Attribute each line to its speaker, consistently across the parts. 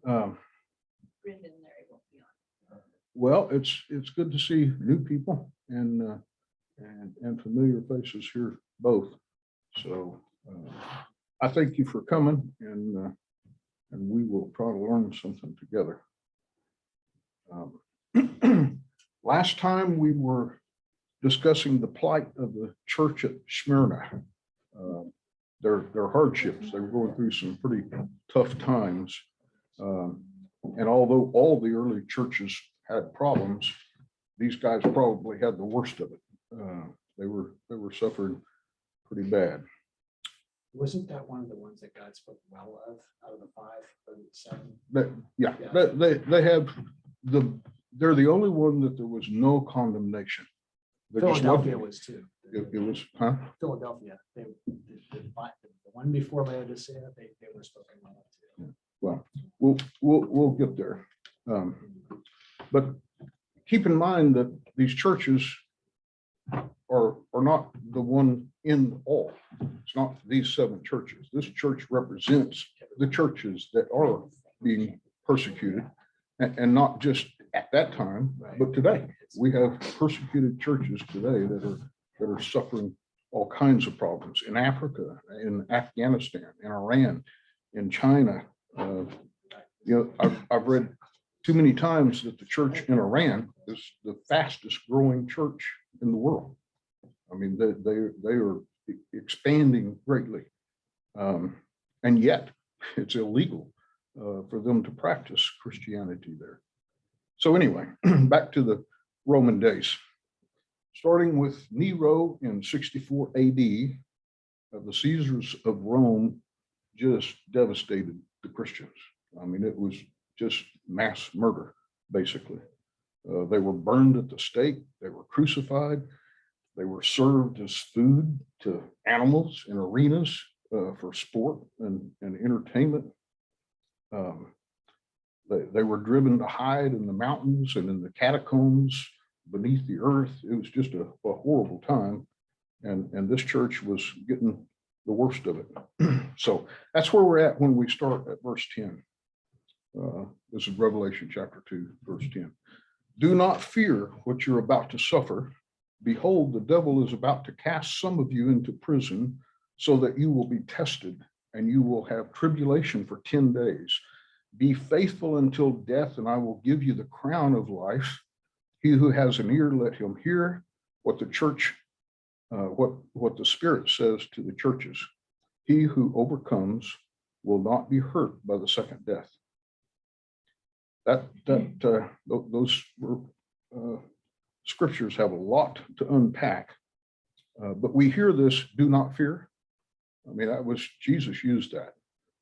Speaker 1: Um,
Speaker 2: Brendan and Larry won't be on.
Speaker 1: well, it's good to see new people and familiar faces here both. So I thank you for coming and we will try to learn something together. Last time we were discussing the plight of the church at Smyrna, their hardships. They were going through some pretty tough times. And although all the early churches had problems, these guys probably had the worst of it. They were suffering pretty bad.
Speaker 3: Wasn't that one of the ones that God spoke well of out of the 5 or 7?
Speaker 1: They're the only one that there was no condemnation. There just
Speaker 3: Philadelphia
Speaker 1: wasn't.
Speaker 3: was too.
Speaker 1: It was, huh?
Speaker 3: Philadelphia, the one before Laodicea, they were spoken well of too.
Speaker 1: Well, we'll get there. But keep in mind that these churches are not the one in all. It's not these 7 churches. This church represents the churches that are being persecuted, and not just at that time, but today. We have persecuted churches today that are suffering all kinds of problems in Africa, in Afghanistan, in Iran, in China. I've read too many times that the church in Iran is the fastest growing church in the world. I mean, they are expanding greatly. And yet it's illegal for them to practice Christianity there. So anyway, back to the Roman days. Starting with Nero in 64 AD, the Caesars of Rome just devastated the Christians. I mean, it was just mass murder, basically. They were burned at the stake. They were crucified. They were served as food to animals in arenas for sport and entertainment. They were driven to hide in the mountains and in the catacombs beneath the earth. It was just a horrible time. And this church was getting the worst of it. So that's where we're at when we start at verse 10. This is Revelation chapter 2, verse 10. Do not fear what you're about to suffer. Behold, the devil is about to cast some of you into prison so that you will be tested, and you will have tribulation for 10 days. Be faithful until death, and I will give you the crown of life. He who has an ear, let him hear what the church, what the Spirit says to the churches. He who overcomes will not be hurt by the second death. Those scriptures have a lot to unpack, but we hear this, do not fear. I mean, that was, Jesus used that.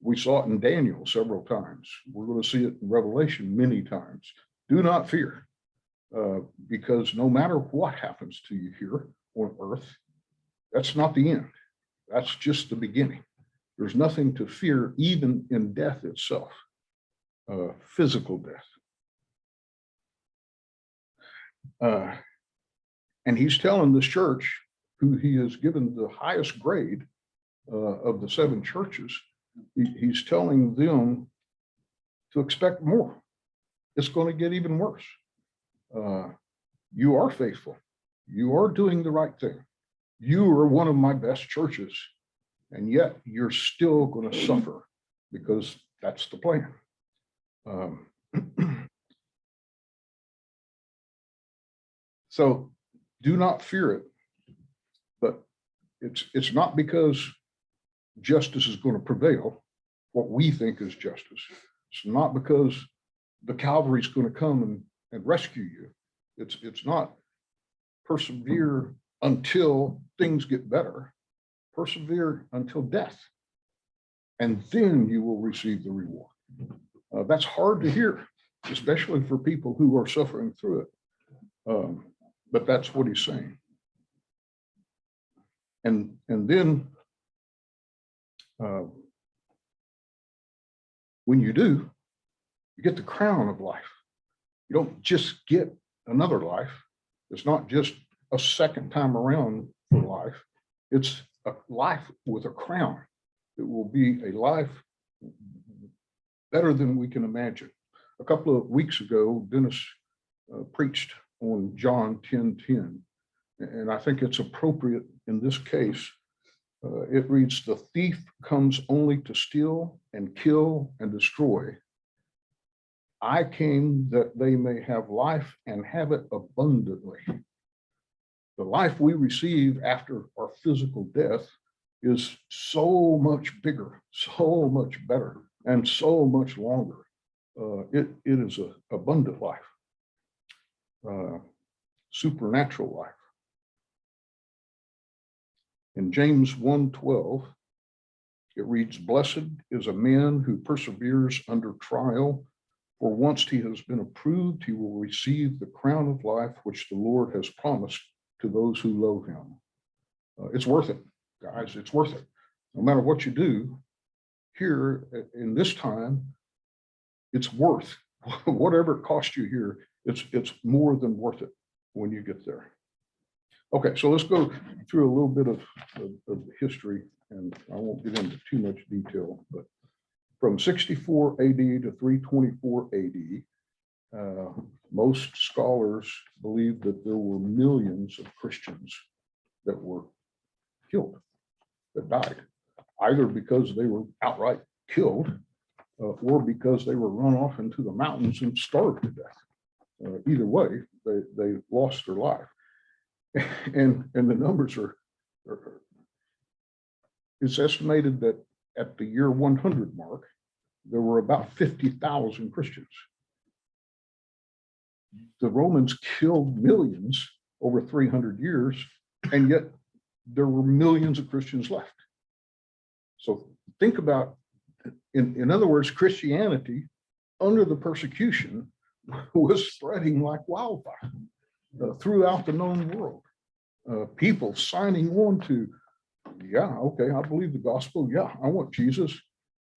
Speaker 1: We saw it in Daniel several times. We're going to see it in Revelation many times. Do not fear, because no matter what happens to you here on earth, that's not the end. That's just the beginning. There's nothing to fear, even in death itself, physical death. And he's telling this church, who he has given the highest grade of the 7 churches, he's telling them to expect more. It's going to get even worse. You are faithful. You are doing the right thing. You are one of my best churches, and yet you're still going to suffer because that's the plan. So do not fear it, but it's not because justice is going to prevail, what we think is justice. It's not because the cavalry is going to come and rescue you. It's not persevere until things get better. Persevere until death, and then you will receive the reward. That's hard to hear, especially for people who are suffering through it. But that's what he's saying. And then when you do, you get the crown of life. You don't just get another life. It's not just a second time around for life. It's a life with a crown. it will be a life better than we can imagine. A couple of weeks ago, Dennis preached on John 10:10, and I think it's appropriate in this case. It reads, "The thief comes only to steal and kill and destroy. I came that they may have life and have it abundantly." The life we receive after our physical death is so much bigger, so much better, and so much longer. It is an abundant life, supernatural life. In James 1:12, it reads, "Blessed is a man who perseveres under trial, for once he has been approved, he will receive the crown of life which the Lord has promised to those who love him." It's worth it, guys. It's worth it. No matter what you do here in this time, it's worth whatever it cost you here. It's more than worth it when you get there. Okay, so let's go through a little bit of history, and I won't get into too much detail, but from 64 AD to 324 AD, most scholars believe that there were millions of Christians that were killed, that died, either because they were outright killed or because they were run off into the mountains and starved to death. Either way, they lost their life. And the numbers are, it's estimated that at the year 100 mark, there were about 50,000 Christians. The Romans killed millions over 300 years, and yet there were millions of Christians left. So think about, in other words, Christianity under the persecution was spreading like wildfire throughout the known world. People signing on to, yeah, okay, I believe the gospel. Yeah, I want Jesus,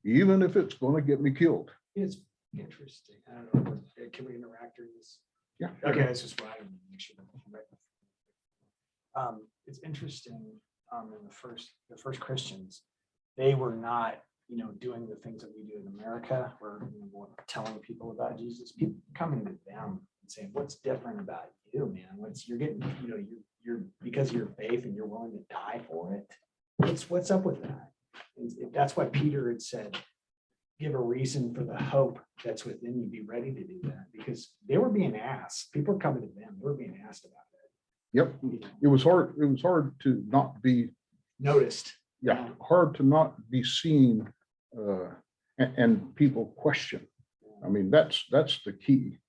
Speaker 1: even if it's going to get me killed.
Speaker 3: It's interesting. I don't know. Can we interact during this?
Speaker 1: Yeah.
Speaker 3: Okay, that's just what I want to make sure. It's interesting. In the first Christians, they were not, doing the things that we do in America, where we're telling people about Jesus. People coming to them and saying, "What's different about you, man? You're getting, you're because of your faith and you're willing to die for it. What's up with that?" And that's why Peter had said, "Give a reason for the hope that's within you. Be ready to do that," because they were being asked. People were coming to them. They were being asked about it.
Speaker 1: Yep. It was hard to not be
Speaker 3: Noticed.
Speaker 1: Yeah, hard to not be seen, and people question. I mean, that's the key.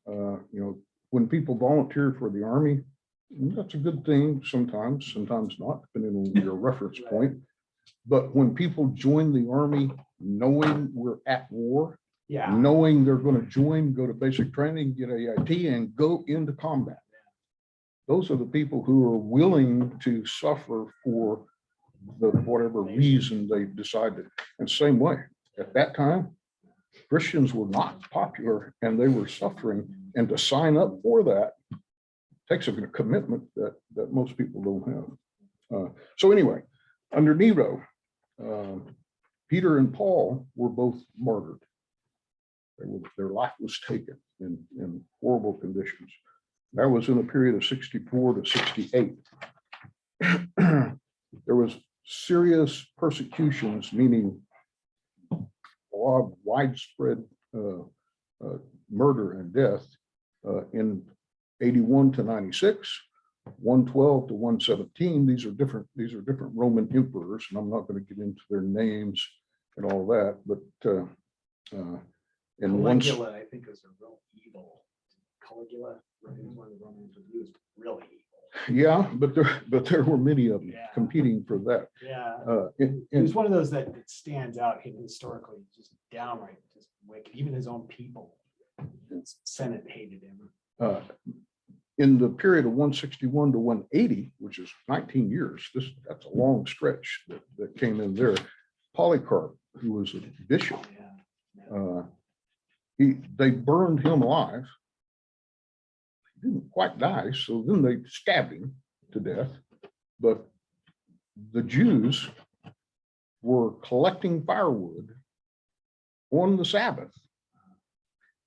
Speaker 1: When people volunteer for the Army, that's a good thing sometimes not, depending on your reference point. But when people join the Army knowing we're at war, knowing they're going to join, go to basic training, get AIT, and go into combat, those are the people who are willing to suffer for the whatever reason they decided. And same way, at that time, Christians were not popular and they were suffering, and to sign up for that takes a commitment that most people don't have. So anyway, under Nero, Peter and Paul were both martyred. Their life was taken in horrible conditions. That was in a period of 64 to 68. There was serious persecutions, meaning widespread murder and death in 81 to 96, 112 to 117. These are different Roman emperors, and I'm not going to get into their names and all that, but
Speaker 3: Caligula, I think, is a real evil. Caligula, one of the Romans, he was really evil.
Speaker 1: Yeah, but there were many of them competing for that.
Speaker 3: Yeah, he was one of those that stands out historically, just downright just wicked. Even his own people, the Senate hated him.
Speaker 1: In the period of 161 to 180, which is 19 years, that's a long stretch that came in there. Polycarp, who was a bishop, they burned him alive. He didn't quite die, so then they stabbed him to death. But the Jews were collecting firewood on the Sabbath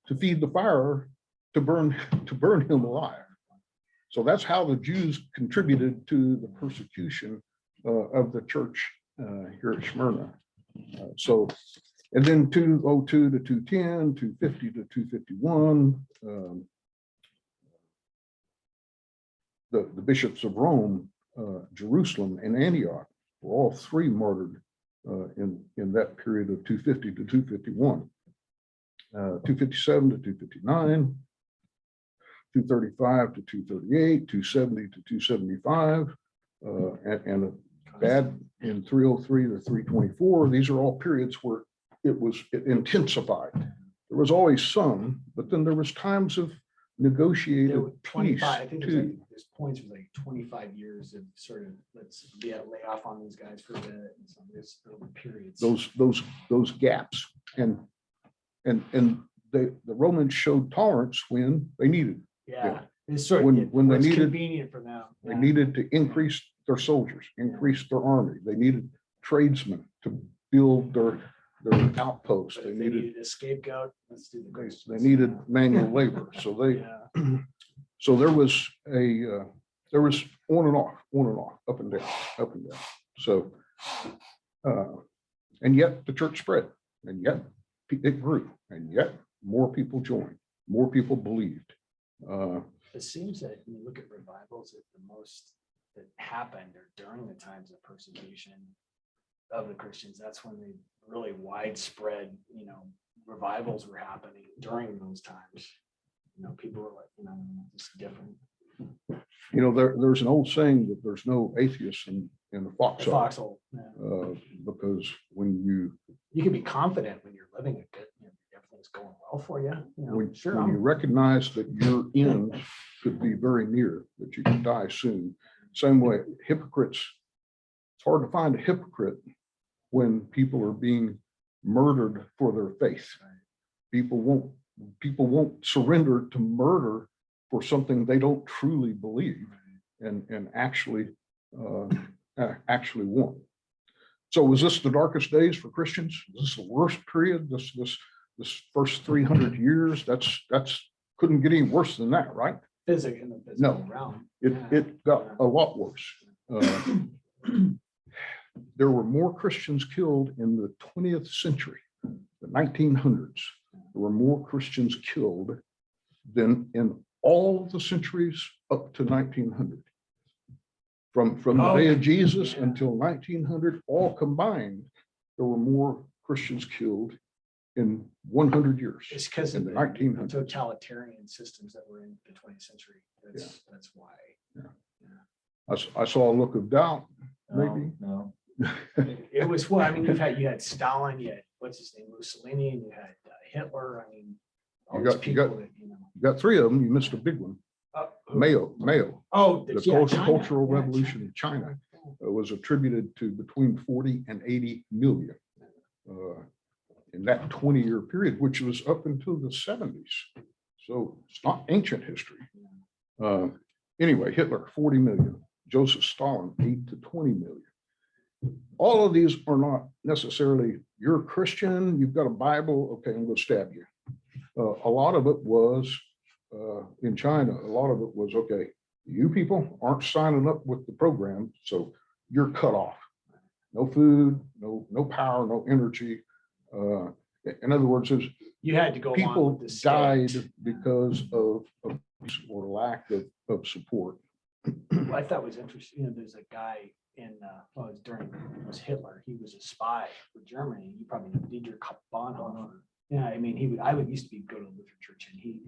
Speaker 1: to feed the fire to burn him alive. So that's how the Jews contributed to the persecution of the church here at Smyrna. And then 202 to 210, 250 to 251, the bishops of Rome, Jerusalem, and Antioch were all three martyred in that period of 250 to 251. 257 to 259, 235 to 238, 270 to 275, and bad in 303 to 324. These are all periods where it intensified. There was always some, but then there was times of negotiated peace
Speaker 3: 25, I think
Speaker 1: too.
Speaker 3: there's points with like 25 years of sort of, let's be a layoff on these guys for a bit, and some of this over periods.
Speaker 1: Those gaps, and the Romans showed tolerance when they needed.
Speaker 3: Yeah, it's sort of,
Speaker 1: When they
Speaker 3: it's
Speaker 1: needed,
Speaker 3: convenient for them.
Speaker 1: they
Speaker 3: Yeah.
Speaker 1: needed to increase their soldiers, increase their army. They needed tradesmen to build their outposts.
Speaker 3: But
Speaker 1: They
Speaker 3: if they
Speaker 1: needed
Speaker 3: needed a scapegoat, let's do the
Speaker 1: they
Speaker 3: Christians.
Speaker 1: needed
Speaker 3: Yeah.
Speaker 1: manual labor. So
Speaker 3: Yeah.
Speaker 1: so there was on and off, up and down. So, and yet the church spread, and yet it grew, and yet more people joined, more people believed.
Speaker 3: It seems that when you look at revivals, that the most that happened are during the times of persecution of the Christians. That's when the really widespread, revivals were happening during those times. People were like, just different.
Speaker 1: There's an old saying that there's no atheists in the
Speaker 3: The
Speaker 1: foxhole,
Speaker 3: foxhole. Yeah.
Speaker 1: because when
Speaker 3: You can be confident when you're living a good, everything's going well for you.
Speaker 1: when
Speaker 3: Sure.
Speaker 1: you recognize that your end could be very near, that you could die soon. Same way, hypocrites, it's hard to find a hypocrite when people are being murdered for their faith. People won't surrender to murder for something they don't truly believe and actually want. So was this the darkest days for Christians? Was this the worst period? This first 300 years? That's couldn't get any worse than that, right?
Speaker 3: Physical in the physical realm.
Speaker 1: It got a lot worse. There were more Christians killed in the 20th century, the 1900s. There were more Christians killed than in all of the centuries up to 1900. From the day of Jesus until 1900, all combined, there were more Christians killed in 100 years.
Speaker 3: It's because
Speaker 1: in
Speaker 3: of
Speaker 1: the
Speaker 3: the
Speaker 1: 1900s.
Speaker 3: totalitarian systems that were in the 20th century. That's why.
Speaker 1: I saw a look of doubt, maybe.
Speaker 4: No.
Speaker 3: It was, well, I mean, you had Stalin, you had, what's his name, Mussolini, and you had Hitler. I mean, all
Speaker 1: You
Speaker 3: these
Speaker 1: got-
Speaker 3: people
Speaker 1: you
Speaker 3: that,
Speaker 1: You got three of them, you missed a big one.
Speaker 3: who-
Speaker 1: Mayo.
Speaker 3: Oh,
Speaker 1: The
Speaker 3: yeah, China.
Speaker 1: Cultural
Speaker 3: Yeah,
Speaker 1: Revolution in China was attributed to between 40 and 80 million in that 20-year period, which was up until the 70s. So it's not ancient history. Anyway, Hitler, 40 million. Joseph Stalin, 8 to 20 million. All of these are not necessarily, you're a Christian, you've got a Bible, okay, I'm going to stab you. A lot of it was in China, a lot of it was, okay, you people aren't signing up with the program, so you're cut off. No food, no power, no energy. In other words, there's
Speaker 3: You had to go along
Speaker 1: people
Speaker 3: with the state.
Speaker 1: died because of abuse or lack of support.
Speaker 3: What I thought was interesting, there's a guy in, well, it was Hitler. He was a spy for Germany. You probably know Dietrich Bonhoeffer. Yeah, I mean, I would used to go to a Lutheran church, and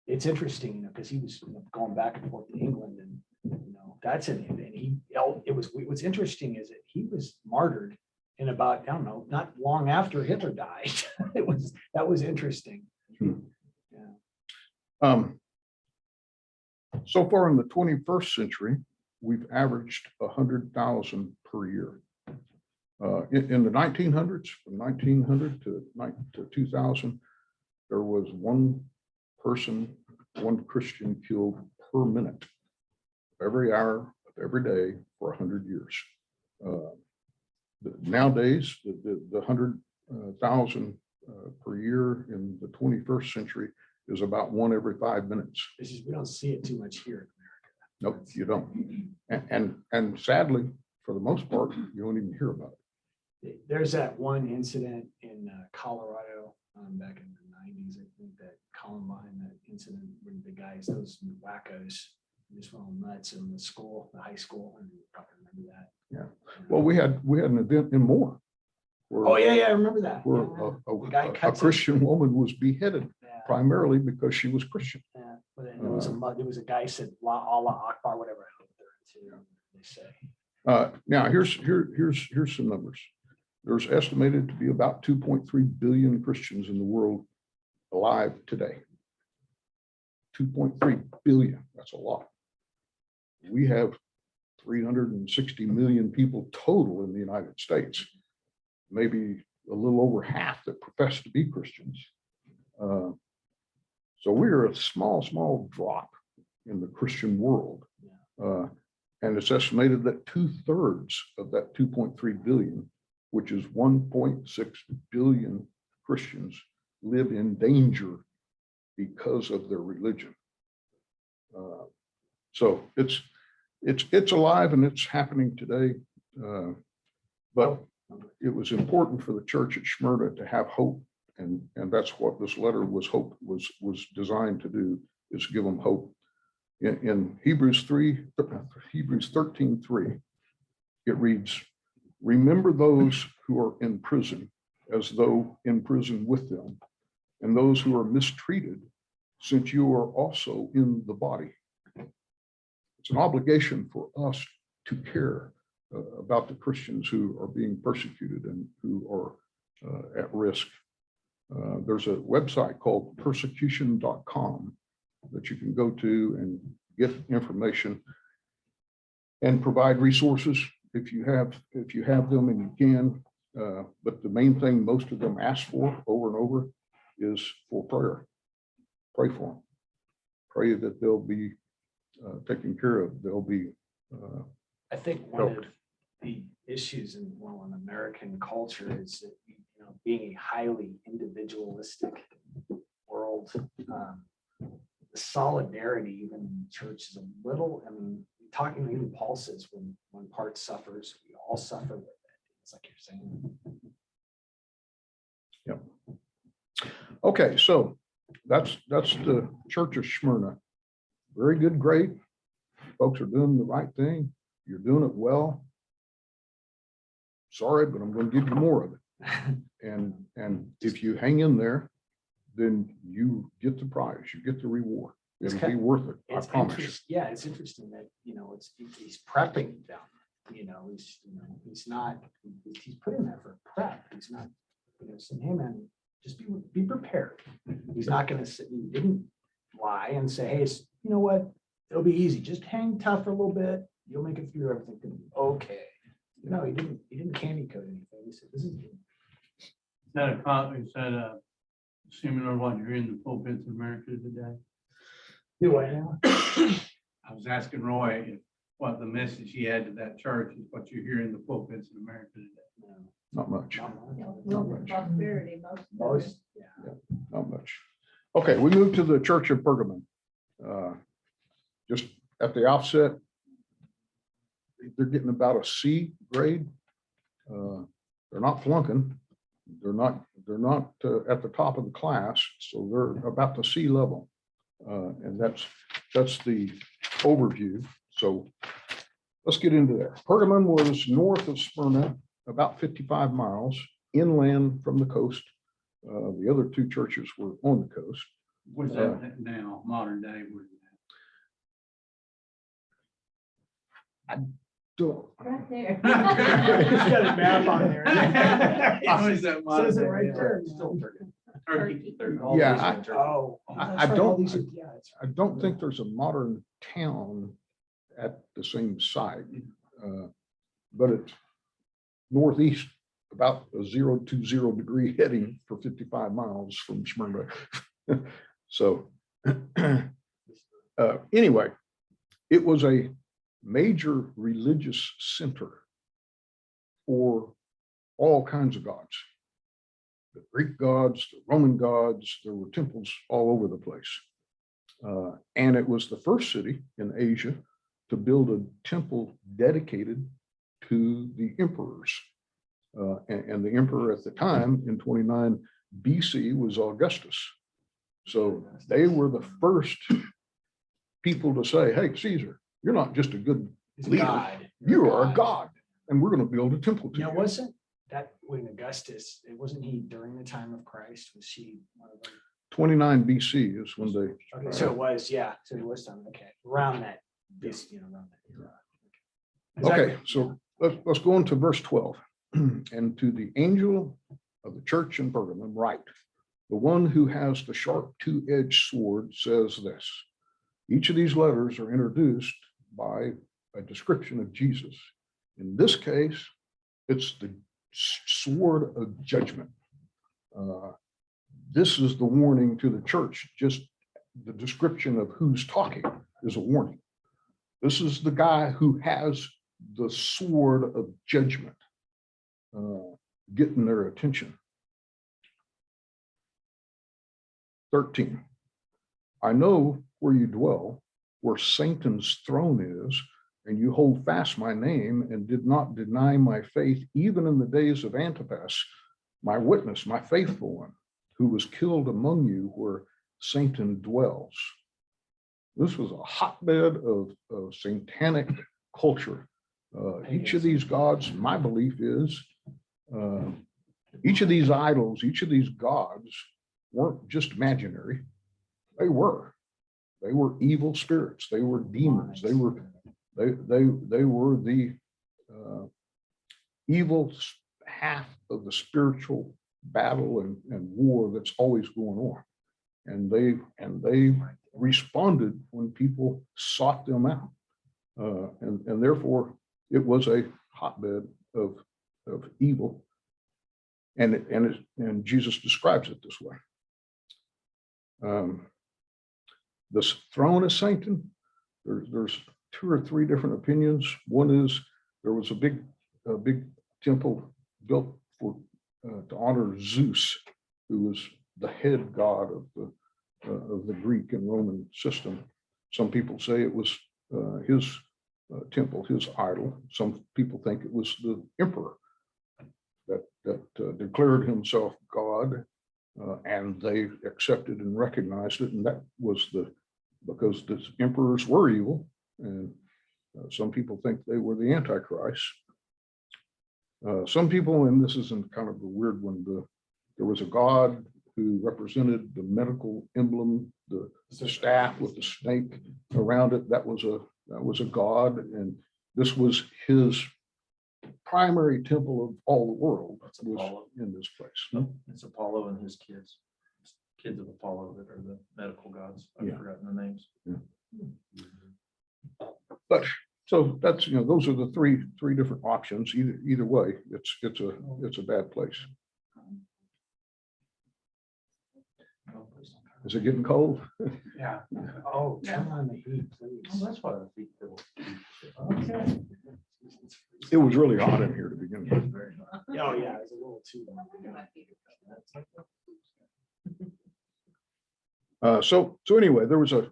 Speaker 3: it's interesting, because he was going back and forth to England, and that's it. And what's interesting is that he was martyred in about, I don't know, not long after Hitler died. That was interesting.
Speaker 1: So far in the 21st century, we've averaged 100,000 per year. In the 1900s, from 1900 to 2000, there was one Christian killed per minute, every hour of every day for 100 years. Nowadays, the 100,000 per year in the 21st century is about 1 every 5 minutes.
Speaker 3: It's just, we don't see it too much here in
Speaker 1: Nope, you don't. And sadly, for the most part, you don't even hear about it.
Speaker 3: America. There's that one incident in Colorado back in the 90s, I think, that Columbine, that incident when the guys, those wackos, just went all nuts in the school, the high school, and you probably remember that.
Speaker 1: Yeah. Well, we had an event in Moore. Where,
Speaker 3: Oh, yeah, I remember that.
Speaker 1: where
Speaker 3: Yeah. The guy
Speaker 1: a
Speaker 3: cuts it.
Speaker 1: Christian woman was beheaded
Speaker 3: Yeah.
Speaker 1: primarily because she was Christian.
Speaker 3: Yeah, but then there was a guy said Allah Akbar, whatever. I don't know what they're into, they say.
Speaker 1: Now, here's some numbers. There's estimated to be about 2.3 billion Christians in the world alive today. 2.3 billion, that's a lot. We have 360 million people total in the United States, maybe a little over half that profess to be Christians. So we're a small drop in the Christian world. And it's estimated that 2/3 of that 2.3 billion, which is 1.6 billion Christians, live in danger because of their religion. So it's alive and it's happening today. But it was important for the church at Smyrna to have hope, and that's what this letter was designed to do, is give them hope. In Hebrews 13:3, it reads, "Remember those who are in prison, as though in prison with them, and those who are mistreated, since you are also in the body." It's an obligation for us to care about the Christians who are being persecuted and who are at risk. There's a website called persecution.com that you can go to and get information and provide resources if you have them, and you can. But the main thing most of them ask for over and over is for prayer. Pray for them. Pray that they'll be taken care of. They'll be.
Speaker 3: I think one of the issues in American culture is that, being a highly individualistic world, the solidarity even in the church is a little, talking, even Paul says when one part suffers, we all suffer with it. It's like you're saying.
Speaker 1: Yep. Okay, so that's the Church of Smyrna. Very good, great. Folks are doing the right thing. You're doing it well. Sorry, but I'm going to give you more of it. And if you hang in there, then you get the prize, you get the reward. It'll be worth it, I promise you.
Speaker 3: Yeah, it's interesting that, he's prepping them, he's not, he's putting there for prep. He's not, saying, hey man, just be prepared. He's not going to say, he didn't lie and say, hey, you know what, it'll be easy. Just hang tough for a little bit. You'll make it through everything. Okay. No, he didn't candy coat anything. He said, this is good.
Speaker 4: Is that a similar what you're in the pulpits of America today?
Speaker 3: Do I now?
Speaker 4: I was asking Roy if what the message he had to that church is what you hear in the pulpits in America today.
Speaker 1: Not much,
Speaker 2: Not much. Prosperity, most.
Speaker 3: Yeah.
Speaker 1: not much. Okay, we move to the Church of Pergamum. Just at the offset, they're getting about a C grade. They're not flunking. They're not at the top of the class, so they're about the C level. And that's the overview. So let's get into there. Pergamum was north of Smyrna, about 55 miles inland from the coast. The other two churches were on the coast.
Speaker 4: Where's that now, modern day? Where's
Speaker 1: Don't,
Speaker 2: Right there.
Speaker 3: He's got a map on there.
Speaker 4: that? How is that modern
Speaker 3: Says it
Speaker 4: day?
Speaker 3: right there.
Speaker 4: Turkey.
Speaker 1: Yeah,
Speaker 3: Oh.
Speaker 1: I
Speaker 3: that's right,
Speaker 1: don't-
Speaker 3: all these are- yeah, that's
Speaker 1: I don't think there's a modern town at the same site, but it's northeast, about a 020 heading for 55 miles from Smyrna. So anyway, it was a major religious center for all kinds of gods. The Greek gods, the Roman gods, there were temples all over the place. And it was the first city in Asia to build a temple dedicated to the emperors. And the emperor at the time in 29 BC was Augustus. So they were the first people to say, hey, Caesar, you're not just a good
Speaker 3: He's
Speaker 1: leader.
Speaker 3: God.
Speaker 1: You are a god, and we're going to build a temple to
Speaker 3: You know,
Speaker 1: you.
Speaker 3: wasn't that when Augustus, it wasn't he during the time of Christ? Was he one of them?
Speaker 1: 29 BC is when they,
Speaker 3: Okay, so it was, yeah, so it was done, okay, around that, this, around that era.
Speaker 1: okay, so let's go on to verse 12. And to the angel of the church in Pergamum write, the one who has the sharp two-edged sword says this. Each of these letters are introduced by a description of Jesus. In this case, it's the sword of judgment. This is the warning to the church. Just the description of who's talking is a warning. This is the guy who has the sword of judgment, getting their attention. 13. I know where you dwell, where Satan's throne is, and you hold fast my name and did not deny my faith, even in the days of Antipas, my witness, my faithful one, who was killed among you where Satan dwells. This was a hotbed of satanic culture. Each of these gods, my belief is, each of these idols, each of these gods weren't just imaginary. They were evil spirits. They were demons. They were the evil half of the spiritual battle and war that's always going on. And they responded when people sought them out. And therefore it was a hotbed of evil. And Jesus describes it this way. This throne of Satan, there's 2 or 3 different opinions. One is there was a big temple built for to honor Zeus, who was the head god of the Greek and Roman system. Some people say it was his temple, his idol. Some people think it was the emperor that declared himself God, and they accepted and recognized it. And that was because the emperors were evil, and some people think they were the Antichrist. Some people, and this isn't kind of a weird one, there was a god who represented the medical emblem, the staff with the snake around it. That was a god, and this was his primary temple of all the world.
Speaker 5: That's
Speaker 1: Was
Speaker 5: Apollo.
Speaker 1: in this place.
Speaker 5: It's Apollo and his kids. Kids of Apollo that are the medical gods. I've
Speaker 1: Yeah.
Speaker 5: forgotten the names.
Speaker 1: But so that's, those are the three different options. Either way, it's a bad place. Is it getting cold?
Speaker 3: Yeah, oh, turn on the heat, please.
Speaker 5: That's why the feet feel.
Speaker 3: Okay.
Speaker 1: It was really hot in here to begin with.
Speaker 5: Very hot.
Speaker 3: Oh, yeah, it's a little too.
Speaker 1: So anyway, there was it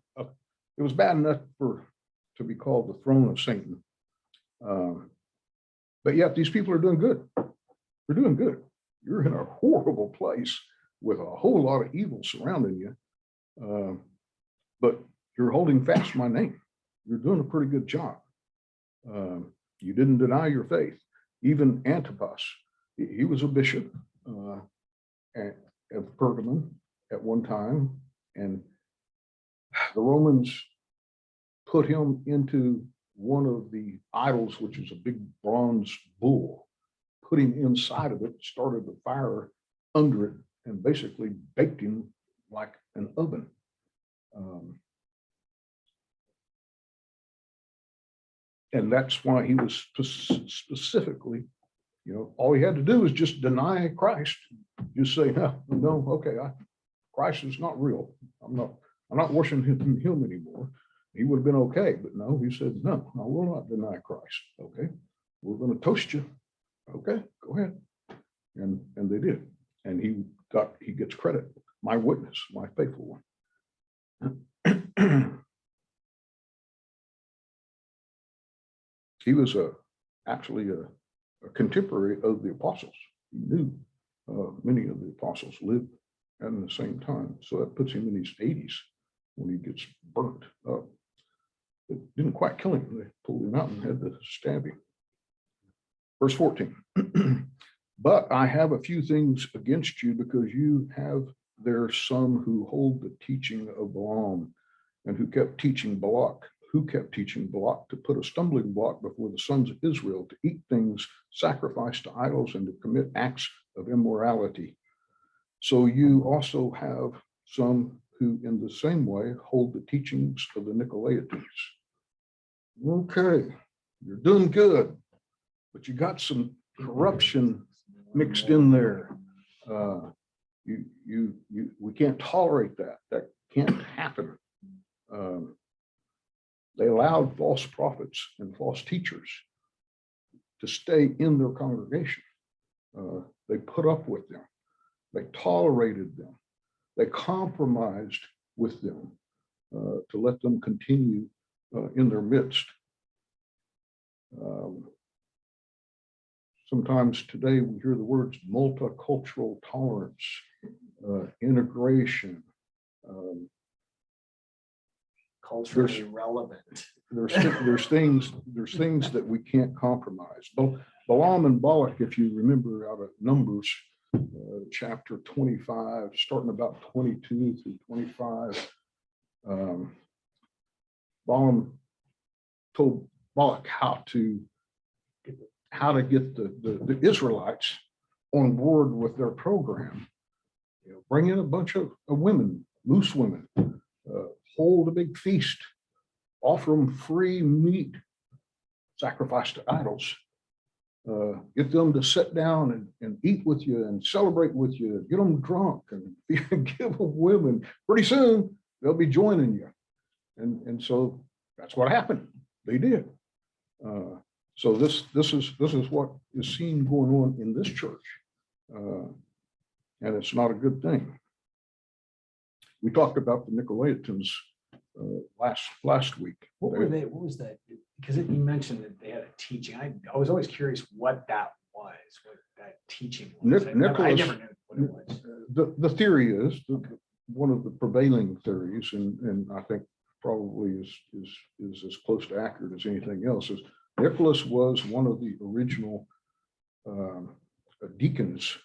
Speaker 1: was bad enough to be called the throne of Satan. But yet these people are doing good. They're doing good. You're in a horrible place with a whole lot of evil surrounding you. But you're holding fast my name. You're doing a pretty good job. You didn't deny your faith. Even Antipas, he was a bishop at Pergamum at one time, and the Romans put him into one of the idols, which is a big bronze bull, put him inside of it, started the fire under it, and basically baked him like an oven. And that's why he was specifically, all he had to do was just deny Christ. Just say, no, okay, Christ is not real. I'm not worshiping him anymore. He would have been okay, but no, he said, no, I will not deny Christ. Okay, we're going to toast you. Okay, go ahead. And they did. And he gets credit, my witness, my faithful one. He was actually a contemporary of the apostles. He knew many of the apostles lived at the same time. So that puts him in his 80s when he gets burnt up. It didn't quite kill him. They pulled him out and had to stab him. Verse 14. But I have a few things against you, because you have there some who hold the teaching of Balaam, and who kept teaching Balak to put a stumbling block before the sons of Israel, to eat things sacrificed to idols and to commit acts of immorality. So you also have some who in the same way hold the teachings of the Nicolaitans. Okay, you're doing good, but you got some corruption mixed in there. We can't tolerate that. That can't happen. They allowed false prophets and false teachers to stay in their congregation. They put up with them. They tolerated them. They compromised with them to let them continue in their midst. Sometimes today we hear the words multicultural tolerance, integration.
Speaker 3: Culturally relevant.
Speaker 1: There's things that we can't compromise. Balaam and Balak, if you remember out of Numbers, chapter 25, starting about 22 through 25, Balaam told Balak how to get the Israelites on board with their program. Bring in a bunch of women, loose women, hold a big feast, offer them free meat, sacrificed to idols, get them to sit down and eat with you and celebrate with you, get them drunk and give them women. Pretty soon they'll be joining you. And so that's what happened. They did. So this is what is seen going on in this church. And it's not a good thing. We talked about the Nicolaitans last week.
Speaker 3: What were they? What was that? Because you mentioned that they had a teaching. I was always curious what that was, what that teaching was. I never knew what it was.
Speaker 1: The theory is, one of the prevailing theories, and I think probably is as close to accurate as anything else, is Nicholas was one of the original deacons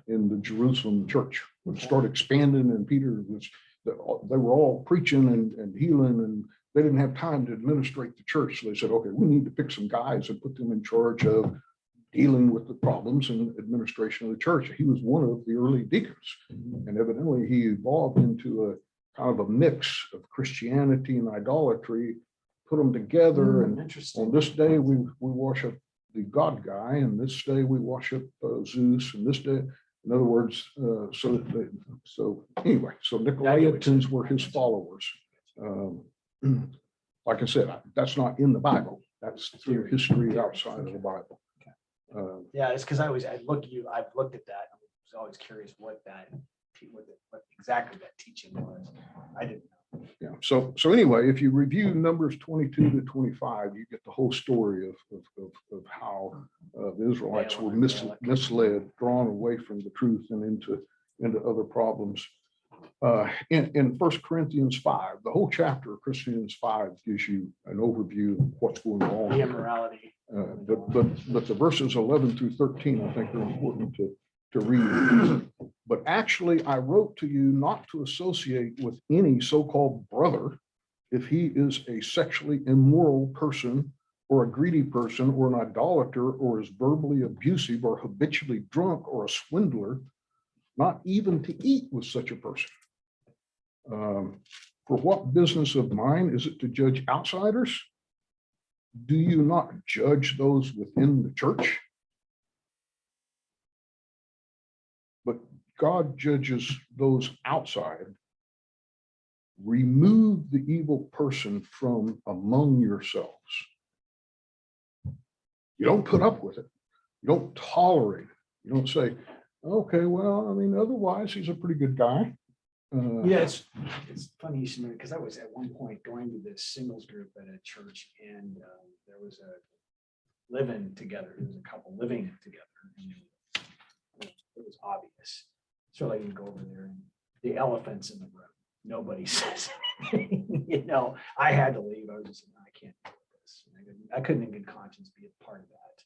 Speaker 1: in the Jerusalem church. When it started expanding, and Peter was, they were all preaching and healing, and they didn't have time to administrate the church. So they said, okay, we need to pick some guys and put them in charge of dealing with the problems and administration of the church. He was one of the early deacons, and evidently he evolved into a kind of a mix of Christianity and idolatry, put them together. And on this day we worship the God guy, and this day we worship Zeus, and this day, in other words, so anyway, so Nicolaitans were his followers. Like I said, that's not in the Bible. That's through history outside of the Bible.
Speaker 3: Yeah, it's because I've looked at that. I was always curious what exactly that teaching was. I didn't know.
Speaker 1: Yeah. So anyway, if you review Numbers 22 to 25, you get the whole story of how the Israelites were misled, drawn away from the truth and into other problems. In 1 Corinthians 5, the whole chapter of Corinthians 5 gives you an overview of what's going on.
Speaker 3: The immorality.
Speaker 1: But the verses 11 through 13, I think, are important to read. But actually, I wrote to you not to associate with any so-called brother if he is a sexually immoral person, or a greedy person, or an idolater, or is verbally abusive, or habitually drunk, or a swindler, not even to eat with such a person. For what business of mine is it to judge outsiders? Do you not judge those within the church? But God judges those outside. Remove the evil person from among yourselves. You don't put up with it. You don't tolerate it. You don't say, Okay, well, I mean, otherwise, he's a pretty good guy.
Speaker 3: Yeah, it's funny you should know, because I was at one point going to this singles group at a church, and there was a living together. There was a couple living together. And it was obvious. So like you go over there and the elephants in the room. Nobody says anything. You know, I had to leave. I was just, I can't do this. I couldn't in good conscience be a part of that.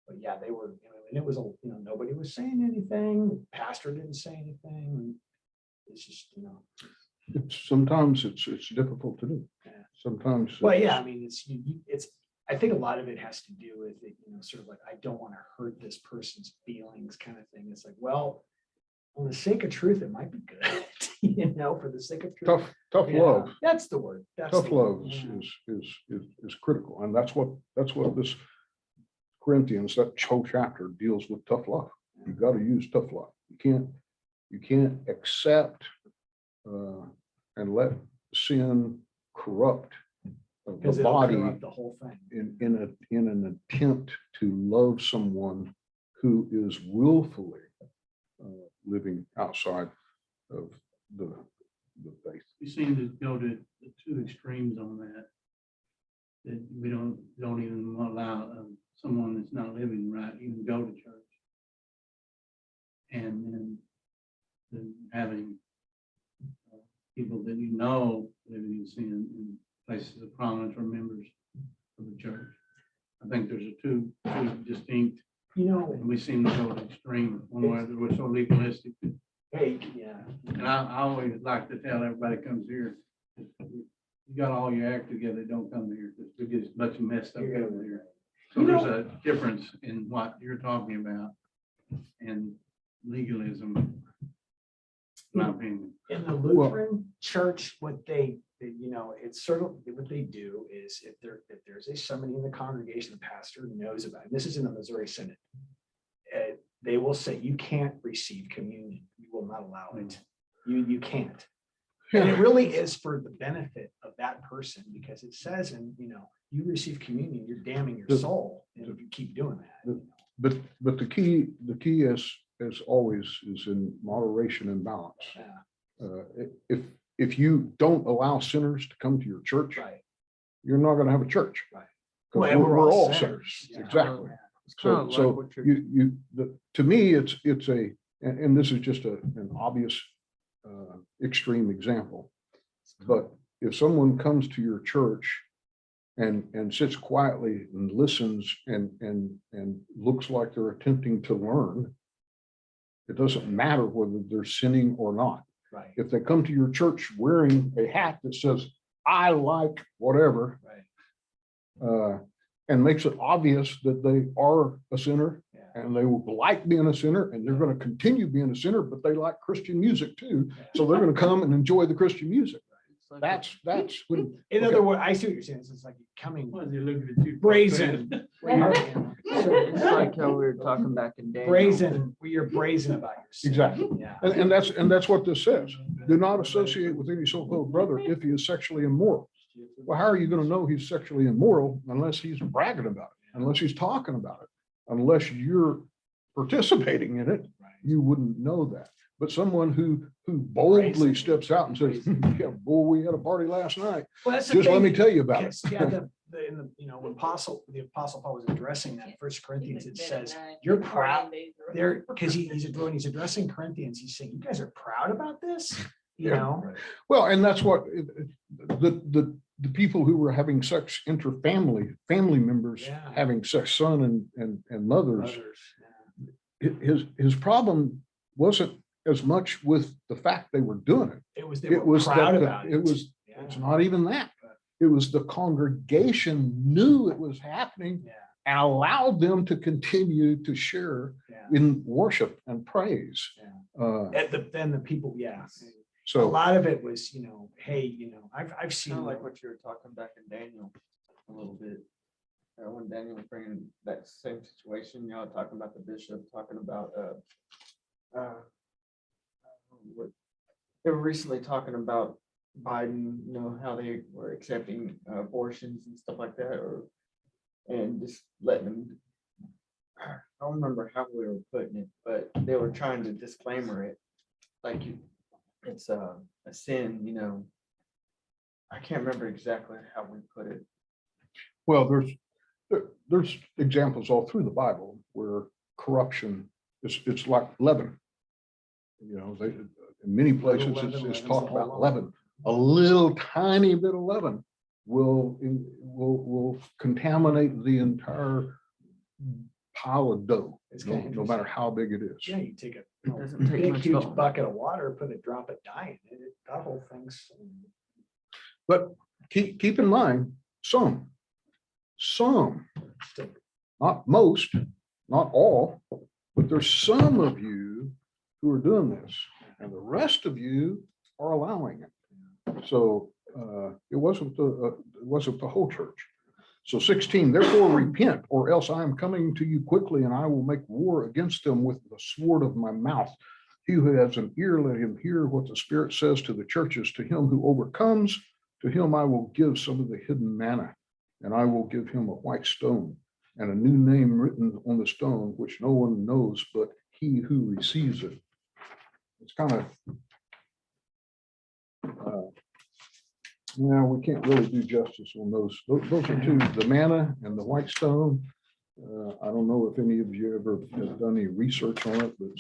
Speaker 3: But yeah, they were, and it was, nobody was saying anything. The pastor didn't say anything. It's just,
Speaker 1: Sometimes it's difficult to do.
Speaker 3: Yeah.
Speaker 1: Sometimes.
Speaker 3: well, yeah, I mean, it's, I think a lot of it has to do with it, sort of like, I don't want to hurt this person's feelings kind of thing. It's like, well, on the sake of truth, it might be good, for the sake of truth.
Speaker 1: Tough
Speaker 3: Yeah,
Speaker 1: love.
Speaker 3: That's the word. That's
Speaker 1: Tough
Speaker 3: the word.
Speaker 1: love
Speaker 3: Yeah.
Speaker 1: is critical. And that's what this Corinthians, that whole chapter deals with tough love. You've got to use tough love. You can't accept and let sin corrupt
Speaker 3: Because
Speaker 1: the
Speaker 3: it'll
Speaker 1: body
Speaker 3: corrupt the whole thing.
Speaker 1: in an attempt to love someone who is willfully living outside of the faith.
Speaker 4: We seem to go to the two extremes on that. That we don't even allow someone that's not living right even go to church. And then having people that living in sin in places of prominence or members of the church. I think there's two distinct, and we seem to go to extreme. One way that we're so legalistic.
Speaker 3: Hey, yeah.
Speaker 4: And I always like to tell everybody comes here, you got all your act together, don't come here. We get a bunch of messed up over here. So there's a difference in what you're talking about and legalism, in my opinion.
Speaker 3: In the Lutheran church, what they, it's sort of what they do is if there's somebody in the congregation, the pastor knows about it. This is in the Missouri Synod. They will say, you can't receive communion. You will not allow it. You can't. And it really is for the benefit of that person, because it says, you receive communion, you're damning your soul if you keep doing that.
Speaker 1: But the key as always is in moderation and balance.
Speaker 3: Yeah.
Speaker 1: If you don't allow sinners to come to your church,
Speaker 3: Right.
Speaker 1: you're not going to have a church.
Speaker 3: Right.
Speaker 1: 'Cause
Speaker 3: Well, and
Speaker 1: we're all sinners.
Speaker 3: Yeah.
Speaker 1: Exactly.
Speaker 6: It's kind of
Speaker 1: So
Speaker 6: like what you're,
Speaker 1: to me, it's and this is just an obvious extreme example. But if someone comes to your church and sits quietly and listens and looks like they're attempting to learn, it doesn't matter whether they're sinning or not.
Speaker 3: Right.
Speaker 1: If they come to your church wearing a hat that says, I like whatever,
Speaker 3: Right.
Speaker 1: And makes it obvious that they are a sinner,
Speaker 3: Yeah.
Speaker 1: and they will like being a sinner, and they're going to continue being a sinner, but they like Christian music too. So they're going to come and enjoy the Christian music.
Speaker 6: it's like
Speaker 1: That's when.
Speaker 3: In
Speaker 1: okay.
Speaker 3: other words, I see what you're saying. It's like coming
Speaker 4: Why is he looking at you?
Speaker 3: brazen.
Speaker 6: it's like how we were talking back in Daniel.
Speaker 3: Brazen, you're brazen about your sin.
Speaker 1: Exactly.
Speaker 3: Yeah.
Speaker 1: And that's what this says. Do not associate with any so-called brother if he is sexually immoral. Well, how are you going to know he's sexually immoral unless he's bragging about it, unless he's talking about it, unless you're participating in it?
Speaker 3: Right.
Speaker 1: You wouldn't know that. But someone who boldly
Speaker 3: Brazen.
Speaker 1: steps out and says, yeah, boy, we had a party last night.
Speaker 3: Well, that's the
Speaker 1: Just let me
Speaker 3: thing.
Speaker 1: tell you about it.
Speaker 3: Yes, yeah, in the, when the apostle Paul was addressing that in 1 Corinthians, it says, you're proud there, because when he's addressing Corinthians, he's saying, you guys are proud about this,
Speaker 1: Yeah. Well, and that's what the people who were having sex family members
Speaker 3: Yeah.
Speaker 1: having sex, son and mothers.
Speaker 3: Others, yeah.
Speaker 1: His problem wasn't as much with the fact they were doing it.
Speaker 3: It was, they
Speaker 1: It
Speaker 3: were
Speaker 1: was
Speaker 3: proud
Speaker 1: that
Speaker 3: about it.
Speaker 1: it's
Speaker 3: Yeah.
Speaker 1: not even that. It was the congregation knew it was happening
Speaker 3: Yeah,
Speaker 1: and allowed them to continue to share
Speaker 3: yeah.
Speaker 1: in worship and praise.
Speaker 3: Then the people, yeah. A
Speaker 1: So
Speaker 3: lot of it was, hey, I've seen
Speaker 6: Kind of like what you were talking back in Daniel a little bit. When Daniel was bringing that same situation, talking about the bishop, talking about they were recently talking about Biden, how they were accepting abortions and stuff like that, and just letting them. don't remember how we were putting it, but they were trying to disclaimer it. Like you, it's a sin, you know. I can't remember exactly how we put it.
Speaker 1: Well, there's examples all through the Bible where corruption it's like leaven. You know, in many places
Speaker 3: leaven
Speaker 1: it's
Speaker 3: leavens
Speaker 1: talked
Speaker 3: the whole
Speaker 1: about
Speaker 3: lump.
Speaker 1: leaven. A little tiny bit of leaven will contaminate the entire pile of dough,
Speaker 3: It's
Speaker 1: no,
Speaker 3: kind of
Speaker 1: no matter how big it is.
Speaker 3: Yeah, you take a
Speaker 6: It doesn't take
Speaker 3: big,
Speaker 6: much
Speaker 3: huge
Speaker 6: going.
Speaker 3: bucket of water, put a drop of dye in it, that whole thing's.
Speaker 1: But keep in mind, some, not most, not all, but there's some of you who are doing this, and the rest of you are allowing it. So it wasn't the whole church. So 16, therefore repent, or else I am coming to you quickly, and I will make war against them with the sword of my mouth. He who has an ear, let him hear what the Spirit says to the churches. To him who overcomes, to him I will give some of the hidden manna, and I will give him a white stone and a new name written on the stone, which no one knows but he who receives it. It's kind of, yeah, we can't really do justice on those. Those are two, the manna and the white stone. I don't know if any of you ever have done any research on it, but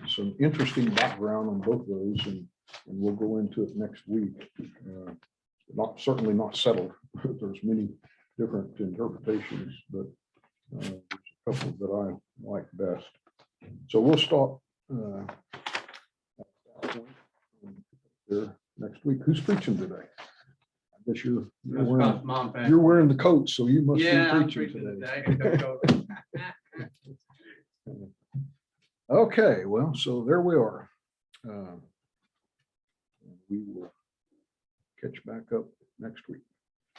Speaker 1: some interesting background on both those, and we'll go into it next week. Certainly not settled. There's many different interpretations, but there's a couple that I like best. So we'll stop there next week. Who's preaching today? I guess you're wearing,
Speaker 4: Mom,
Speaker 1: you're wearing the coat, so you must
Speaker 4: yeah,
Speaker 1: be
Speaker 4: I'm
Speaker 1: preaching
Speaker 4: preaching
Speaker 1: today.
Speaker 4: today.
Speaker 1: Okay, well, so there we are. We will catch back up next week.